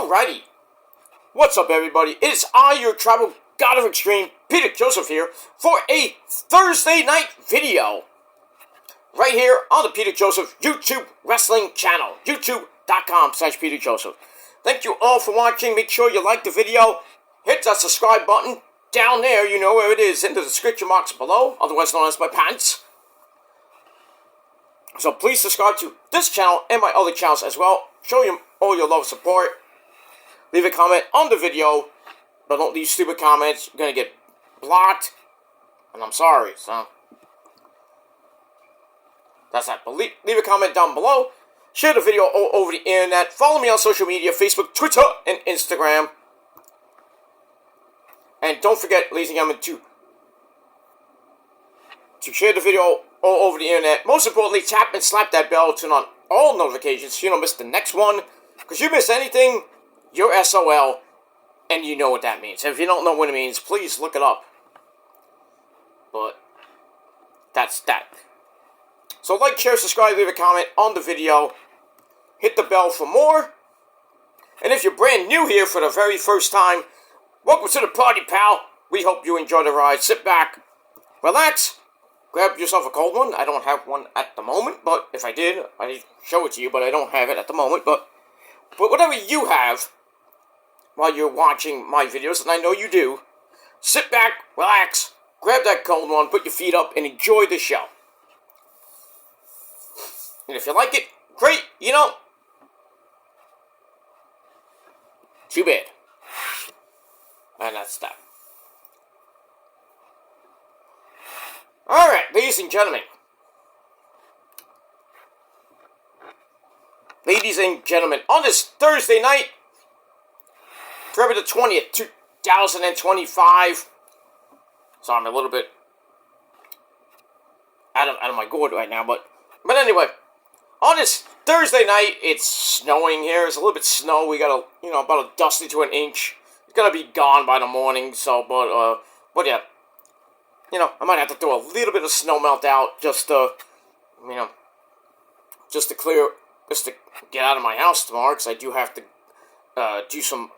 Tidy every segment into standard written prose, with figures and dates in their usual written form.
Alrighty. What's up, everybody? It's I, your tribal god of extreme, Peter Joseph here, for a Thursday night video. Right here on the Peter Joseph YouTube wrestling channel. YouTube.com/Peter Joseph. Thank you all for watching. Make sure you like the video. Hit that subscribe button down there. You know where it is in the description box below, otherwise known as my pants. So please subscribe to this channel and my other channels as well. Show you all your love and support. Leave a comment on the video, but don't leave stupid comments. You're going to get blocked, and I'm sorry, so that's that. But leave a comment down below. Share the video all over the internet. Follow me on social media, Facebook, Twitter, and Instagram. And don't forget, ladies and gentlemen, to share the video all over the internet. Most importantly, tap and slap that bell, turn on all notifications so you don't miss the next one. Because you miss anything, you're SOL, and you know what that means. And if you don't know what it means, please look it up. But that's that. So like, share, subscribe, leave a comment on the video. Hit the bell for more. And if you're brand new here for the very first time, welcome to the party, pal. We hope you enjoy the ride. Sit back, relax, grab yourself a cold one. I don't have one at the moment, but if I did, I'd show it to you, but I don't have it at the moment. But whatever you have while you're watching my videos, and I know you do, sit back, relax, grab that cold one, put your feet up, and enjoy the show. And if you like it, great, you know, too bad. And that's that. Alright, ladies and gentlemen. Ladies and gentlemen, on this Thursday night, February the 20th, 2025. So I'm a little bit out of my gourd right now, but anyway, on this Thursday night, it's snowing here. It's a little bit snow. We got about a dusty to an inch. It's gonna be gone by the morning. So, but yeah, I might have to throw a little bit of snow melt out just to clear, just to get out of my house tomorrow, because I do have to do some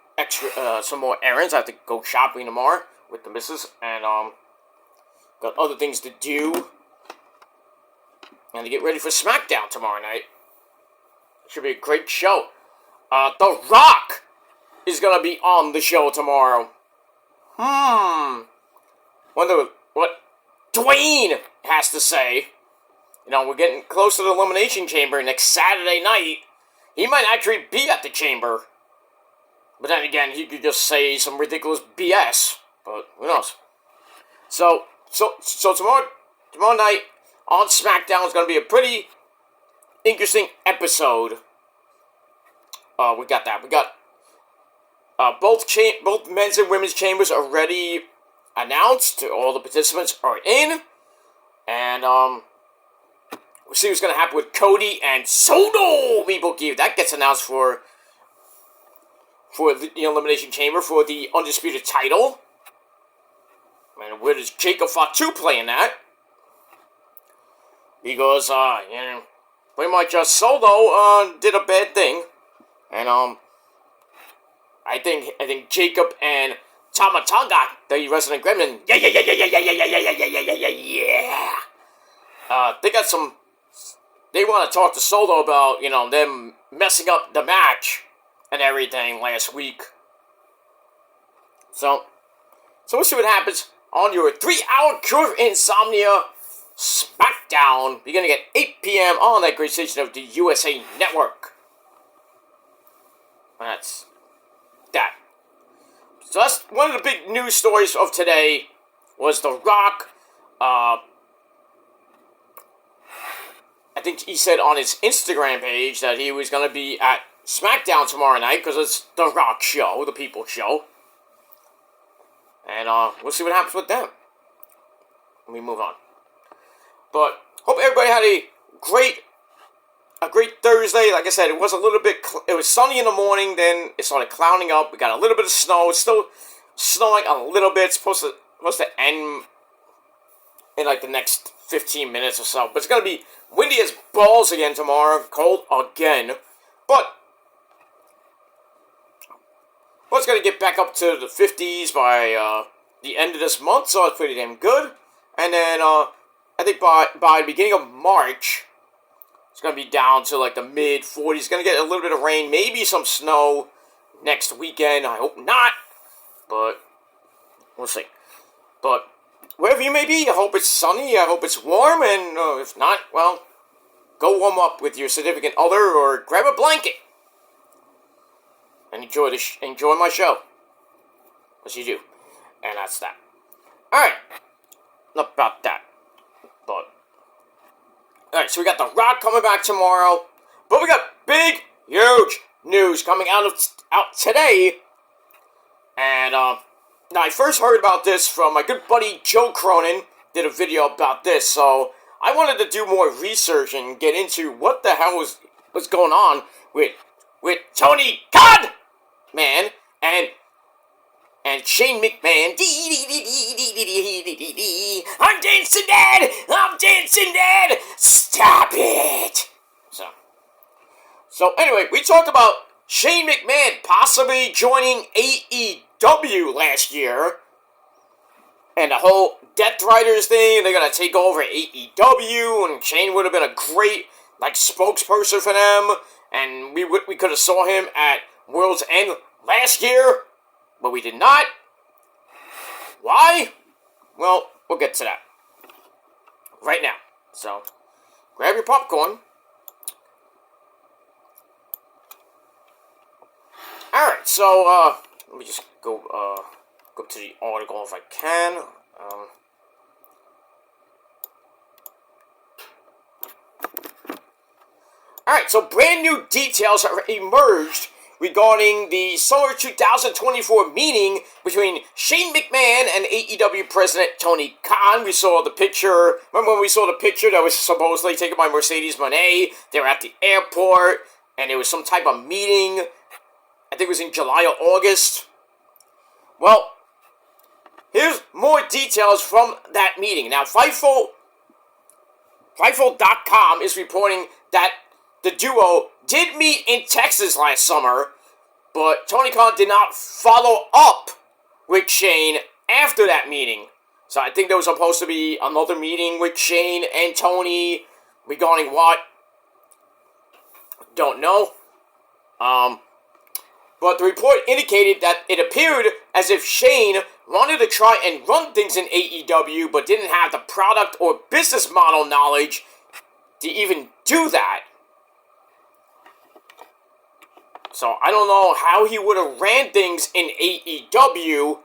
more errands. I have to go shopping tomorrow with the missus, and got other things to do, and to get ready for Smackdown tomorrow night. Should be a great show. The Rock is gonna be on the show tomorrow. Wonder what Dwayne has to say. We're getting close to the Elimination Chamber next Saturday night. He might actually be at the Chamber. But then again, he could just say some ridiculous BS. But who knows? So tomorrow night on SmackDown is going to be a pretty interesting episode. We got that. We got both men's and women's chambers are already announced. All the participants are in. And we'll see what's going to happen with Cody and Soto. People give that gets announced for the Elimination Chamber for the Undisputed title. And where does Jacob Fatu play in that? Because pretty much Solo did a bad thing, and I think Jacob and Tama Tonga, the resident gremlin, yeah. They want to talk to Solo about, them messing up the match and everything last week. So we'll see what happens on your 3-hour cure of insomnia Smackdown, beginning at 8 p.m. on that great station of the USA Network. That's that. So that's one of the big news stories of today was The Rock. I think he said on his Instagram page that he was going to be at SmackDown tomorrow night because it's The Rock show, the People show. And we'll see what happens with them. Let me move on. But hope everybody had a great Thursday. Like I said, it was a little bit. It was sunny in the morning. Then it started clouding up. We got a little bit of snow. It's still snowing a little bit. It's supposed to end in like the next 15 minutes or so. But it's gonna be windy as balls again tomorrow. Cold again. But Well, it's going to get back up to the 50s by the end of this month, so it's pretty damn good. And then I think by the beginning of March, it's going to be down to like the mid-40s. It's going to get a little bit of rain, maybe some snow next weekend. I hope not, but we'll see. But wherever you may be, I hope it's sunny, I hope it's warm, and if not, well, go warm up with your significant other or grab a blanket and enjoy my show. Because you do. And that's that. Alright. Not about that. But alright, so we got The Rock coming back tomorrow. But we got big, huge news coming out today. And now I first heard about this from my good buddy Joe Cronin. Did a video about this, so I wanted to do more research and get into what the hell was going on with Tony Khan, man, and Shane McMahon. I'm dancing dead. I'm dancing dead. Stop it. So anyway, we talked about Shane McMahon possibly joining AEW last year, and the whole Death Riders thing. They're gonna take over AEW, and Shane would have been a great spokesperson for them, and we could have saw him at World's End last year, but we did not. Why? Well, we'll get to that right now. So, grab your popcorn. Alright, so, let me just go to the article if I can. Alright, so brand new details have emerged regarding the Summer 2024 meeting between Shane McMahon and AEW President Tony Khan. We saw the picture. Remember when we saw the picture that was supposedly taken by Mercedes Moné? They were at the airport, and it was some type of meeting. I think it was in July or August. Well, here's more details from that meeting. Now, Fightful.com is reporting that the duo did meet in Texas last summer, but Tony Khan did not follow up with Shane after that meeting. So I think there was supposed to be another meeting with Shane and Tony regarding what? Don't know. But the report indicated that it appeared as if Shane wanted to try and run things in AEW, but didn't have the product or business model knowledge to even do that. So I don't know how he would have ran things in AEW. You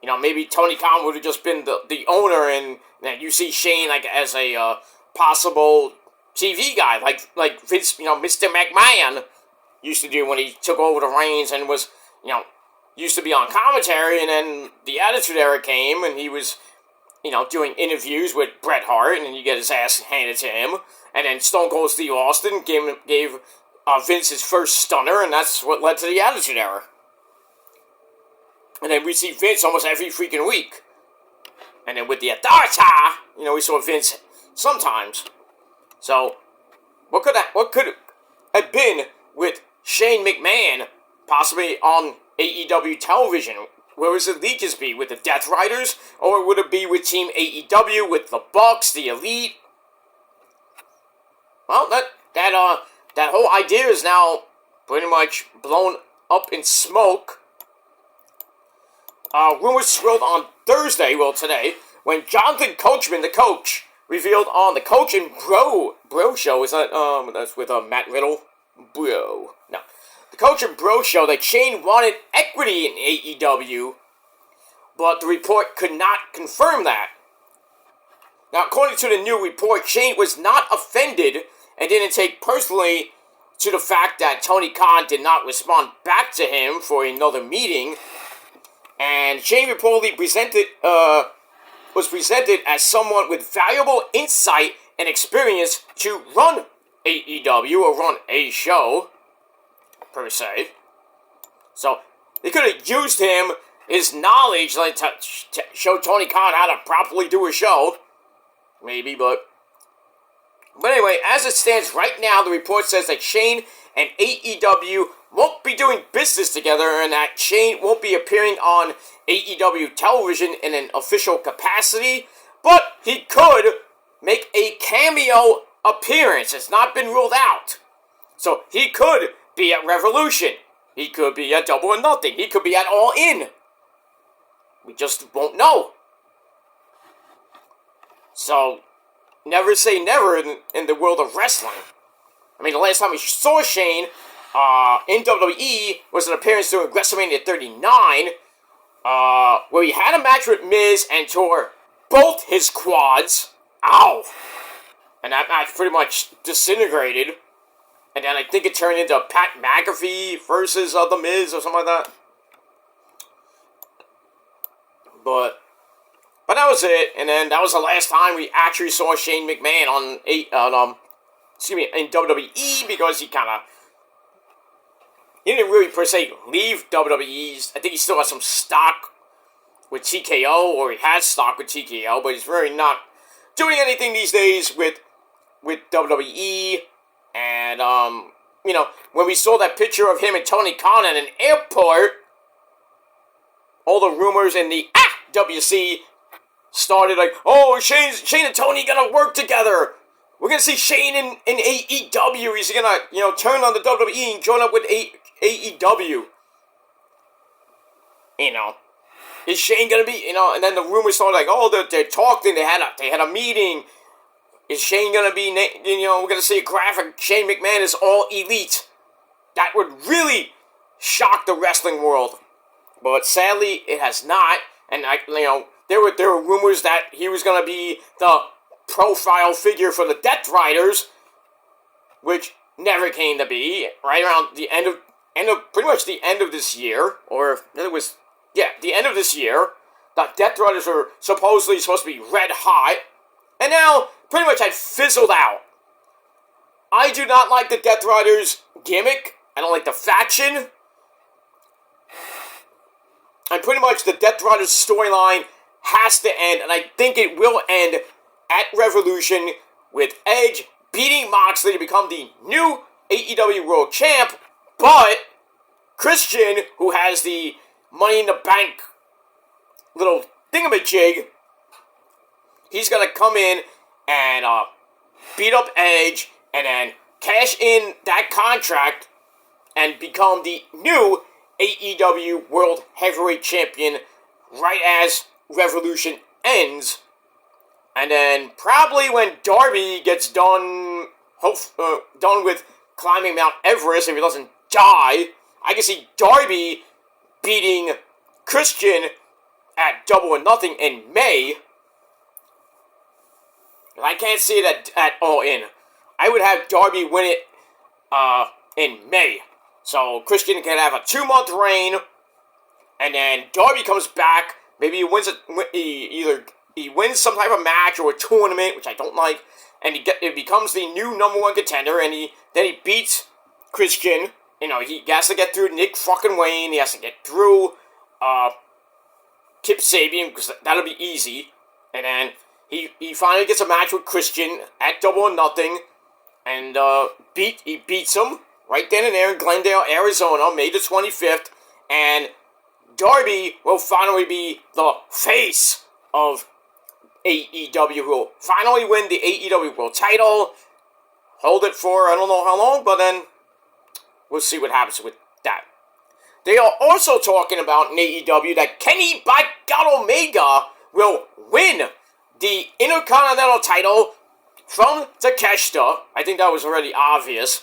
know, maybe Tony Khan would have just been the owner, and you see Shane like as a possible TV guy, like Vince, Mr. Mcmahon used to do when he took over the reins and was, used to be on commentary, and then the Attitude Era came, and he was, doing interviews with Bret Hart, and then you get his ass handed to him, and then Stone Cold Steve Austin gave Vince his first stunner, and that's what led to the Attitude Era. And then we see Vince almost every freaking week. And then with the Authority, we saw Vince sometimes. So, what could have been with Shane McMahon possibly on AEW television? Where would his allegiance be? With the Death Riders? Or would it be with Team AEW, with the Bucks, the Elite? Well, that whole idea is now pretty much blown up in smoke. Rumors swirled on Thursday, today, when Jonathan Coachman, the coach, revealed on the Coach and Bro show, is that, that's with Matt Riddle? Bro. No. The Coach and Bro show that Shane wanted equity in AEW, but the report could not confirm that. Now, according to the new report, Shane was not offended and didn't take personally to the fact that Tony Khan did not respond back to him for another meeting. And Shane reportedly was presented as someone with valuable insight and experience to run AEW or run a show, per se. So, they could have used his knowledge, to show Tony Khan how to properly do a show. Maybe, but But anyway, as it stands right now, the report says that Shane and AEW won't be doing business together and that Shane won't be appearing on AEW television in an official capacity, but he could make a cameo appearance. It's not been ruled out. So he could be at Revolution. He could be at Double or Nothing. He could be at All In. We just won't know. So, never say never in the world of wrestling. I mean, the last time we saw Shane in WWE was an appearance during WrestleMania 39, where he had a match with Miz and tore both his quads. Ow! And that match pretty much disintegrated. And then I think it turned into Pat McAfee versus The Miz or something like that. But that was it. And then that was the last time we actually saw Shane McMahon in WWE, because he didn't really per se leave WWE. I think he still has some stock with TKO, or he has stock with TKO, but he's really not doing anything these days with WWE. And, when we saw that picture of him and Tony Khan at an airport, all the rumors in the WC started like, oh, Shane and Tony gonna work together. We're gonna see Shane in AEW. He's gonna, turn on the WWE and join up with AEW. Is Shane gonna be, and then the rumors started like, oh, they're talking, they had a meeting. Is Shane gonna be, we're gonna see a graphic, Shane McMahon is All Elite. That would really shock the wrestling world. But sadly, it has not. And, there were rumors that he was gonna be the profile figure for the Death Riders, which never came to be, right around the end of pretty much the end of this year, or the end of this year. The Death Riders are supposedly supposed to be red hot, and now pretty much had fizzled out. I do not like the Death Riders gimmick. I don't like the faction. And pretty much the Death Riders storyline has to end, and I think it will end at Revolution with Edge beating Moxley to become the new AEW World Champ, but Christian, who has the Money in the Bank little thingamajig, he's gonna come in and beat up Edge and then cash in that contract and become the new AEW World Heavyweight Champion right as Revolution ends. And then probably when Darby gets done with climbing Mount Everest, if he doesn't die, I can see Darby beating Christian at Double or Nothing in May. I can't see it at All In. I would have Darby win it in May. So Christian can have a 2-month reign, and then Darby comes back. Maybe he wins he wins some type of match or a tournament, which I don't like, and it becomes the new number 1 contender. And then he beats Christian. He has to get through Nick fucking Wayne. He has to get through Kip Sabian, because that'll be easy. And then he finally gets a match with Christian at Double or Nothing, and he beats him right then and there in Glendale, Arizona, May the 25th, and Darby will finally be the face of AEW, who will finally win the AEW World title, hold it for I don't know how long, but then we'll see what happens with that. They are also talking about in AEW that Kenny by God Omega will win the Intercontinental title from Takeshita. I think that was already obvious.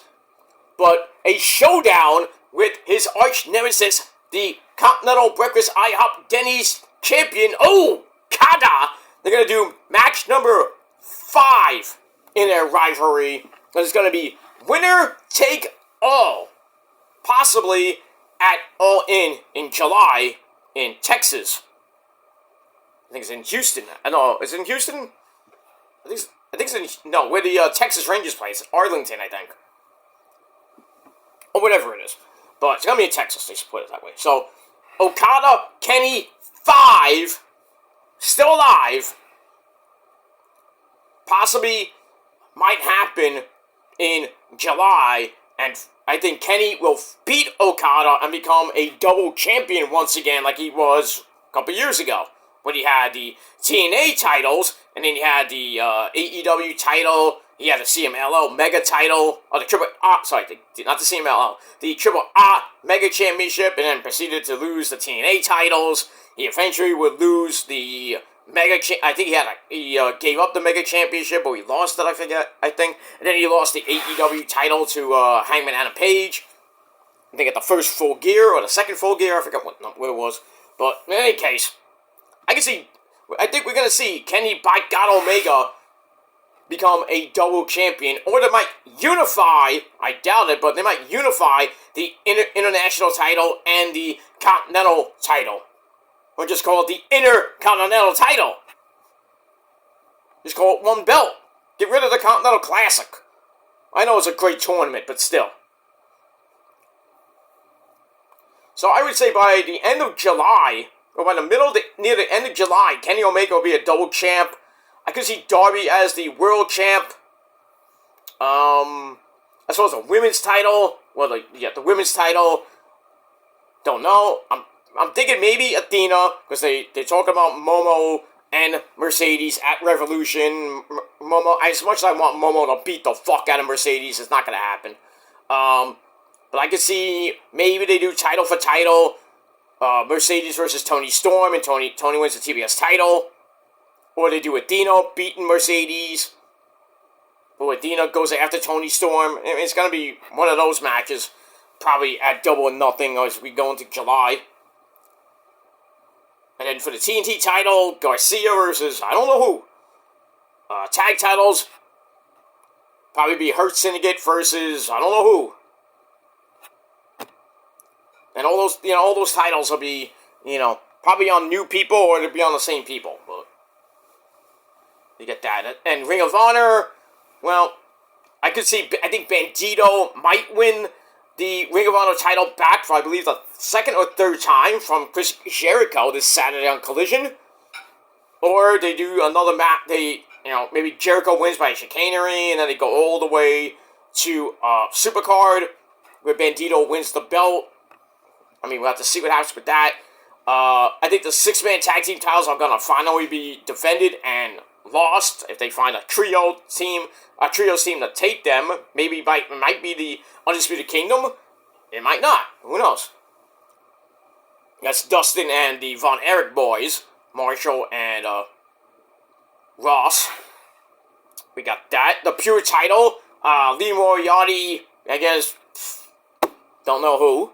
But a showdown with his arch nemesis, the Continental Breakfast IHOP Denny's champion, Okada. They're going to do match number 5 in their rivalry. It's going to be winner take all. Possibly at All In July in Texas. I think it's in Houston. I know, is it in Houston? I think it's in, no, where the Texas Rangers play. It's Arlington, I think. Or whatever it is. But it's going to be in Texas, they should put it that way. So, Okada, Kenny, 5, still alive. Possibly might happen in July, and I think Kenny will beat Okada and become a double champion once again like he was a couple years ago, when he had the TNA titles, and then he had the AEW title, he had the CMLL Mega title, or the Triple not the CMLL, the Triple Mega Championship, and then proceeded to lose the TNA titles. He eventually would lose the I think he gave up the Mega Championship, or he lost it, I think. And then he lost the AEW title to Hangman Adam Page. I think at the first Full Gear, or the second Full Gear, I forget where it was. But in any case, I think we're going to see Kenny by God Omega become a double champion, or they might unify, I doubt it, but they might unify the international title and the Continental title. Or just call it the Intercontinental title. Just call it one belt. Get rid of the Continental Classic. I know it's a great tournament, but still. So I would say by the end of July, or by near the end of July, Kenny Omega will be a double champ. I could see Darby as the world champ. As well as a women's title. Well, the women's title. Don't know. I'm thinking maybe Athena, because they talk about Momo and Mercedes at Revolution. Momo, as much as I want Momo to beat the fuck out of Mercedes, it's not going to happen. But I could see maybe they do title for title. Mercedes versus Toni Storm, and Tony wins the TBS title. Or they do Athena beating Mercedes. Or Athena goes after Toni Storm. It's going to be one of those matches. Probably at Double or Nothing as we go into July. And then for the TNT title, Garcia versus I don't know who. Tag titles, probably be Hurt Syndicate versus I don't know who. And all those titles will be, probably on new people, or they'll be on the same people. But you get that. And Ring of Honor, well, I think Bandito might win the Ring of Honor title back for, I believe, the second or third time from Chris Jericho this Saturday on Collision. Or they do another match, maybe Jericho wins by chicanery, and then they go all the way to Supercard, where Bandito wins the belt. I mean, we'll have to see what happens with that. I think the 6-man tag team titles are going to finally be defended and lost. If they find a trios team to take them, maybe it might be the Undisputed Kingdom. It might not. Who knows? That's Dustin and the Von Erich boys, Marshall and Ross. We got that. The Pure title, Lee Moriarty, I guess, don't know who.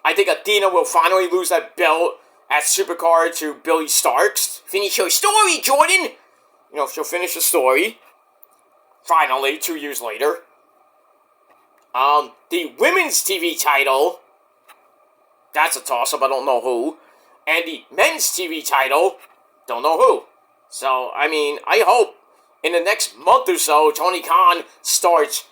I think Athena will finally lose that belt at Supercard to Billy Starks. Finish your story, Jordan! She'll finish the story. Finally, 2 years later. The women's TV title, that's a toss-up, I don't know who. And the men's TV title, don't know who. So, I mean, I hope in the next month or so, Tony Khan starts,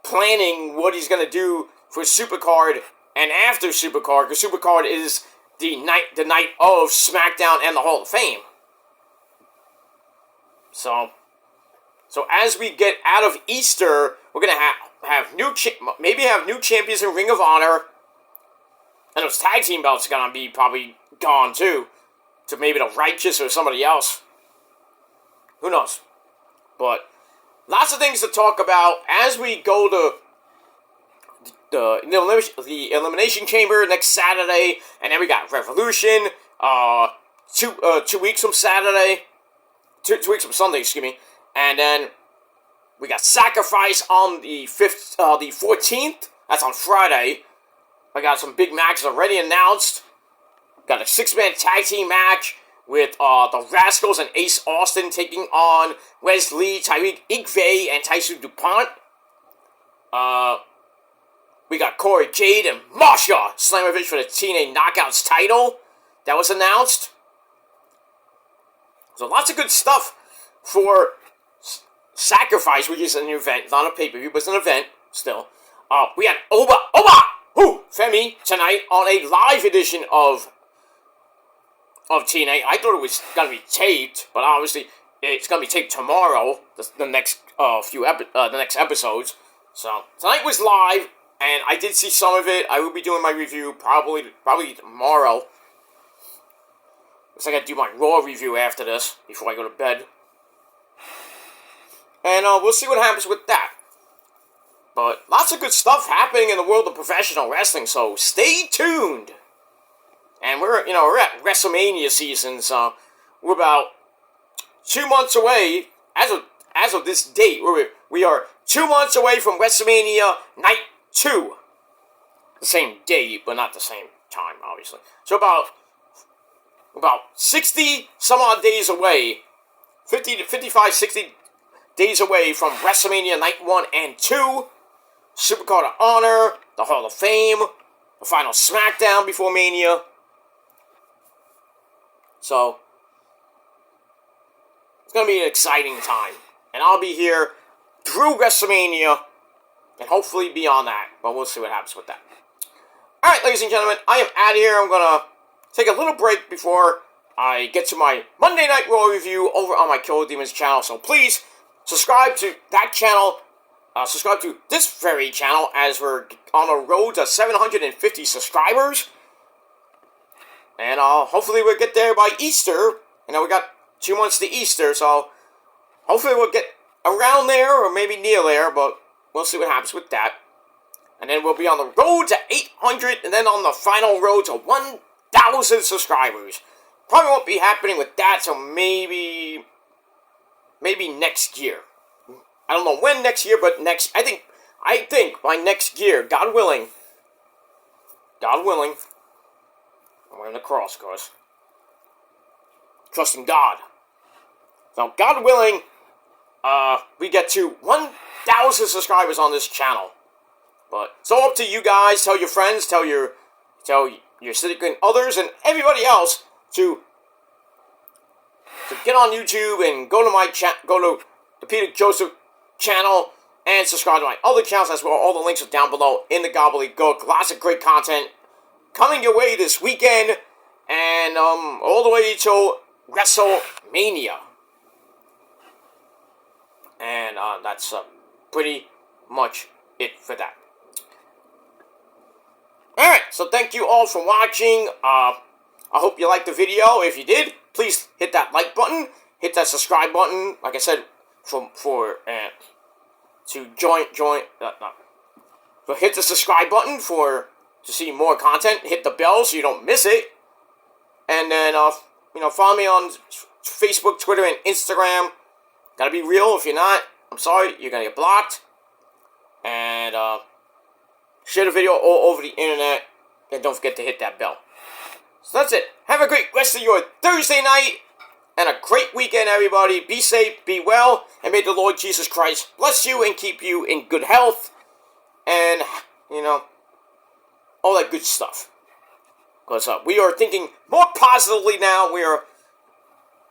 planning what he's going to do for Supercard and after Supercard, because Supercard is the night of SmackDown and the Hall of Fame. So as we get out of Easter, we're going to have new champions in Ring of Honor. And those tag team belts are going to be probably gone too. To maybe the Righteous or somebody else. Who knows? But lots of things to talk about as we go to the Elimination Chamber next Saturday. And then we got Revolution 2 weeks from Saturday. 2 weeks from Sunday, excuse me. And then we got Sacrifice on the 14th. That's on Friday. I got some big matches already announced. Got a 6-man tag team match with the Rascals and Ace Austin taking on Wes Lee, Tyreek Igve, and Tyson DuPont. We got Corey Jade and Masha Slamovich for the TNA Knockouts title. That was announced. So lots of good stuff for Sacrifice, which is an event, not a pay-per-view, but it's an event still. We had Femi tonight on a live edition of TNA. I thought it was going to be taped, but obviously it's gonna be taped tomorrow. The next the next episodes. So tonight was live, and I did see some of it. I will be doing my review probably tomorrow. Looks like I gotta do my Raw review after this before I go to bed, and we'll see what happens with that. But lots of good stuff happening in the world of professional wrestling, so stay tuned. And we're at WrestleMania season, so we're about 2 months away as of this date. We are 2 months away from WrestleMania Night 2. The same date, but not the same time, obviously. So about 60 some odd days away, 50 to 55, 60 days away from WrestleMania Night 1 and 2, Supercard of Honor, the Hall of Fame, the final Smackdown before Mania. So, it's going to be an exciting time. And I'll be here through WrestleMania, and hopefully beyond that. But we'll see what happens with that. Alright, ladies and gentlemen, I am out of here. I'm going to take a little break before I get to my Monday Night Raw review over on my Killer Demons channel. So please, subscribe to that channel. Subscribe to this very channel as we're on the road to 750 subscribers. And hopefully we'll get there by Easter. We got 2 months to Easter, so hopefully we'll get around there or maybe near there, but we'll see what happens with that. And then we'll be on the road to 800 and then on the final road to 1,000 subscribers. Probably won't be happening with that, so maybe next year. I don't know when next year, but I think by next year, God willing, I'm wearing the cross, of course. Trusting God. So, God willing, we get to 1,000 subscribers on this channel. But it's all up to you guys. Tell your friends, tell your significant others, and everybody else to get on YouTube and go to the Peter Joseph channel and subscribe to my other channels as well. All the links are down below in the gobbledygook. Lots of great content coming your way this weekend, and all the way till WrestleMania. And that's pretty much it for that. Alright, so thank you all for watching. I hope you liked the video. If you did, please hit that like button, hit that subscribe button. Like I said, hit the subscribe button to see more content. Hit the bell so you don't miss it. And then follow me on Facebook, Twitter, and Instagram. Gotta be real. If you're not, I'm sorry, you're gonna get blocked. And share the video all over the internet. And don't forget to hit that bell. So that's it. Have a great rest of your Thursday night. And a great weekend, everybody. Be safe, be well, and may the Lord Jesus Christ bless you and keep you in good health. And, all that good stuff. Because we are thinking more positively now. We are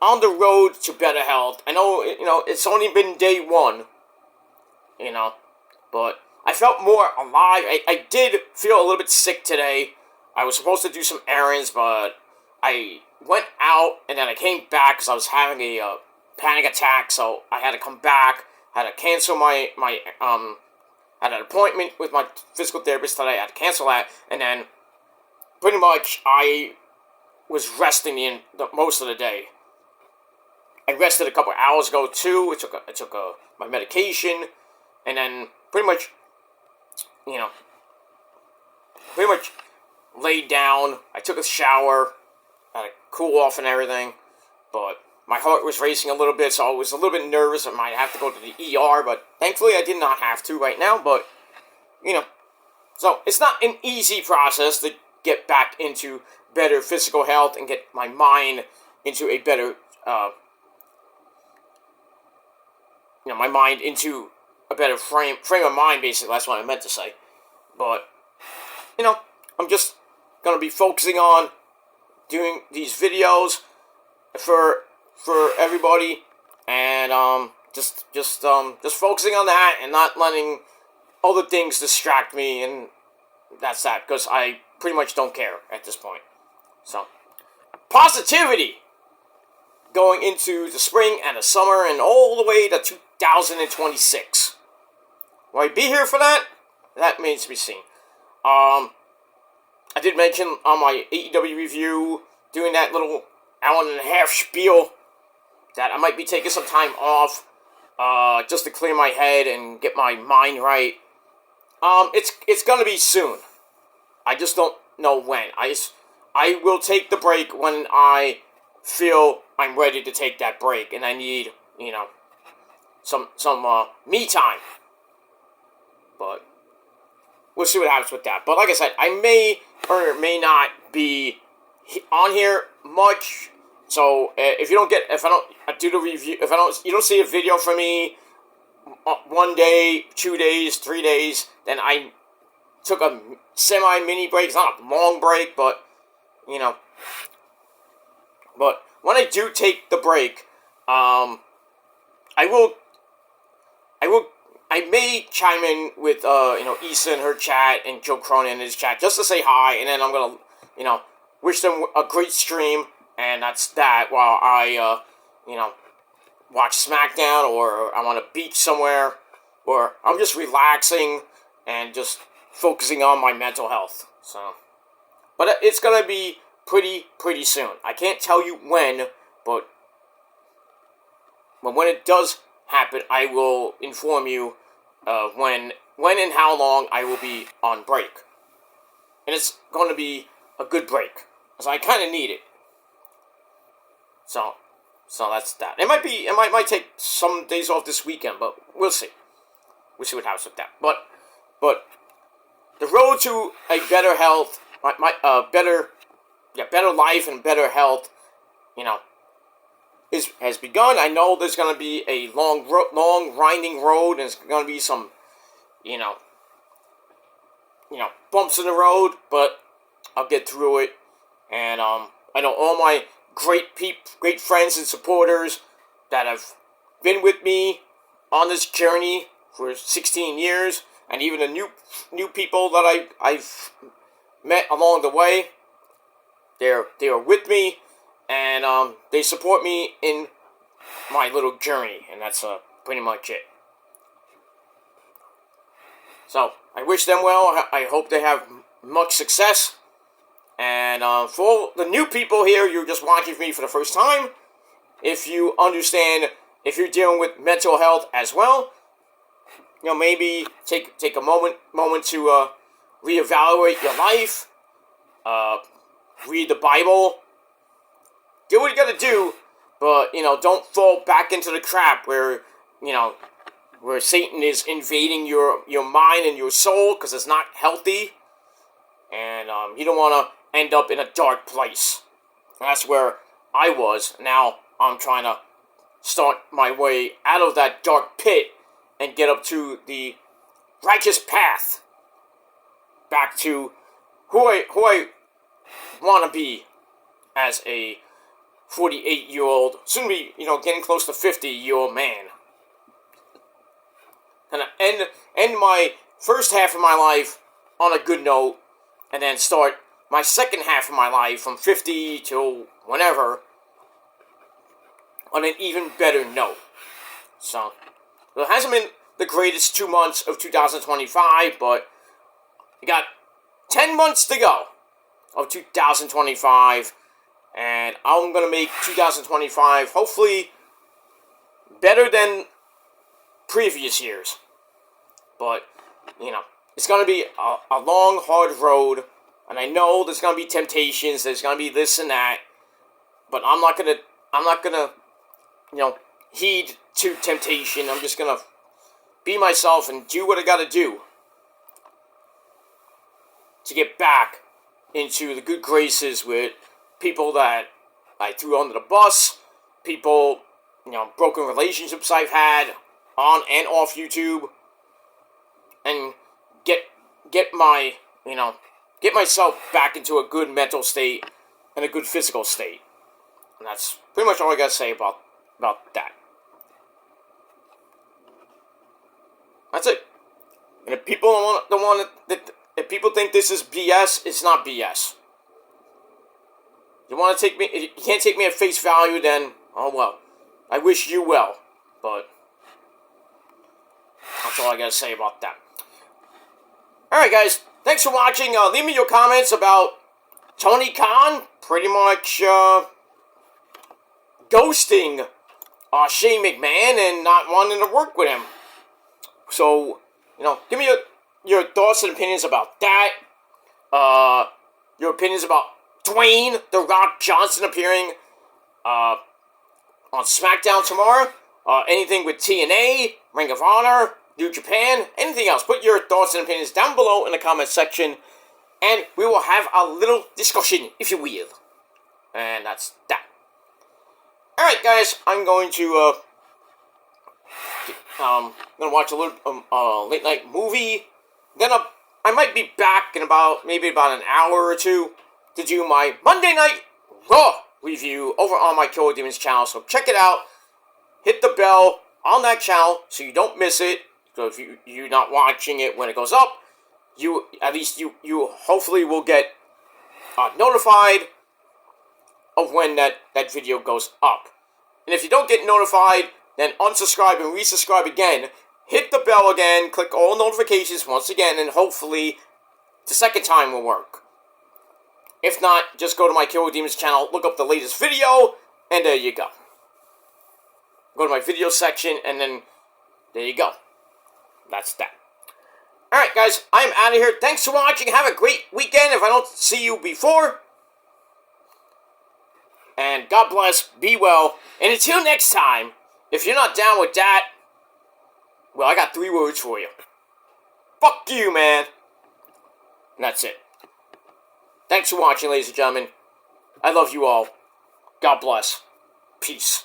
on the road to better health. I know, it's only been day one. But I felt more alive. I did feel a little bit sick today. I was supposed to do some errands, but I went out, and then I came back because I was having a panic attack, so I had to come back, had to cancel my had an appointment with my physical therapist today, I had to cancel that, and then pretty much I was resting most of the day. I rested a couple hours ago, too. I took my medication, and then pretty much laid down. I took a shower, had to cool off and everything, but my heart was racing a little bit, so I was a little bit nervous. I might have to go to the ER, but thankfully I did not have to right now, but, so it's not an easy process to get back into better physical health and get my mind into a better, my mind into a better frame of mind, basically. That's what I meant to say. But, I'm just going to be focusing on doing these videos for everybody, and just focusing on that and not letting other things distract me, and that's that, because I pretty much don't care at this point. So, positivity! going into the spring and the summer and all the way to 2026. Will I be here for that? That remains to be seen. I did mention on my AEW review, doing that little hour and a half spiel, that I might be taking some time off, just to clear my head and get my mind right. It's gonna be soon. I just don't know when. I will take the break when I feel I'm ready to take that break, and I need, some me time. But we'll see what happens with that. But like I said, I may or may not be on here much. So if I don't do the review, you don't see a video from me 1 day, 2 days, 3 days, then I took a semi-mini break. It's not a long break, but But when I do take the break, I may chime in with Issa in her chat and Joe Cronin in his chat just to say hi, and then I'm gonna wish them a great stream, and that's that while I watch Smackdown, or I'm on a beach somewhere, or I'm just relaxing and just focusing on my mental health. So, but it's gonna be pretty soon. I can't tell you when, but when it does happen, I will inform you when and how long I will be on break. And it's going to be a good break, because I kind of need it. So that's that. It might take some days off this weekend, but we'll see. We'll see what happens with that. But the road to a better health, better life and better health, has begun. I know there's going to be a long winding road, and there's going to be some, bumps in the road, but I'll get through it. And I know all my great friends and supporters that have been with me on this journey for 16 years, and even the new people that I've met along the way. They are with me, and they support me in my little journey, and that's pretty much it. So I wish them well. I hope they have much success. And for all the new people here, you're just watching me for the first time, if you understand, if you're dealing with mental health as well, maybe take a moment to reevaluate your life. Read the Bible. Do what you gotta do, but, don't fall back into the trap where Satan is invading your mind and your soul, because it's not healthy. And you don't want to end up in a dark place. And that's where I was. Now I'm trying to start my way out of that dark pit and get up to the righteous path. Back to who I want to be as a 48-year-old, soon to be, getting close to 50-year-old man. And end my first half of my life on a good note, and then start my second half of my life from 50 to whenever on an even better note. So, it hasn't been the greatest 2 months of 2025, but we got 10 months to go of 2025, and I'm going to make 2025 hopefully better than previous years. But, it's going to be a long, hard road, and I know there's going to be temptations, there's going to be this and that, but I'm not going to, heed to temptation. I'm just going to be myself and do what I got to do to get back into the good graces with people that I threw under the bus, people, broken relationships I've had on and off YouTube, and get myself back into a good mental state and a good physical state. And that's pretty much all I gotta say about that. That's it. And if people if people think this is BS, it's not BS. You can't take me at face value, then Oh well. I wish you well, but that's all I gotta say about that. Alright guys, thanks for watching. Leave me your comments about Tony Khan pretty much ghosting Shane McMahon and not wanting to work with him. So, give me your thoughts and opinions about that. Your opinions about Dwayne The Rock Johnson appearing on Smackdown tomorrow. Anything with TNA, Ring of Honor, New Japan, anything else. Put your thoughts and opinions down below in the comment section, and we will have a little discussion, if you will. And that's that. Alright guys, I'm going to watch a little late night movie. Then I might be back in about an hour or two to do my Monday Night Raw review over on my Killer Demons channel. So check it out. Hit the bell on that channel so you don't miss it. So if you're not watching it when it goes up, you hopefully will get notified of when that video goes up. And if you don't get notified, then unsubscribe and resubscribe again. Hit the bell again, click all notifications once again, and hopefully the second time will work. If not, just go to my Killer Demons channel, look up the latest video, and there you go. Go to my video section, and then there you go. That's that. Alright guys, I'm out of here. Thanks for watching. Have a great weekend if I don't see you before. And God bless, be well, and until next time, if you're not down with that, well, I got 3 words for you. Fuck you, man. And that's it. Thanks for watching, ladies and gentlemen. I love you all. God bless. Peace.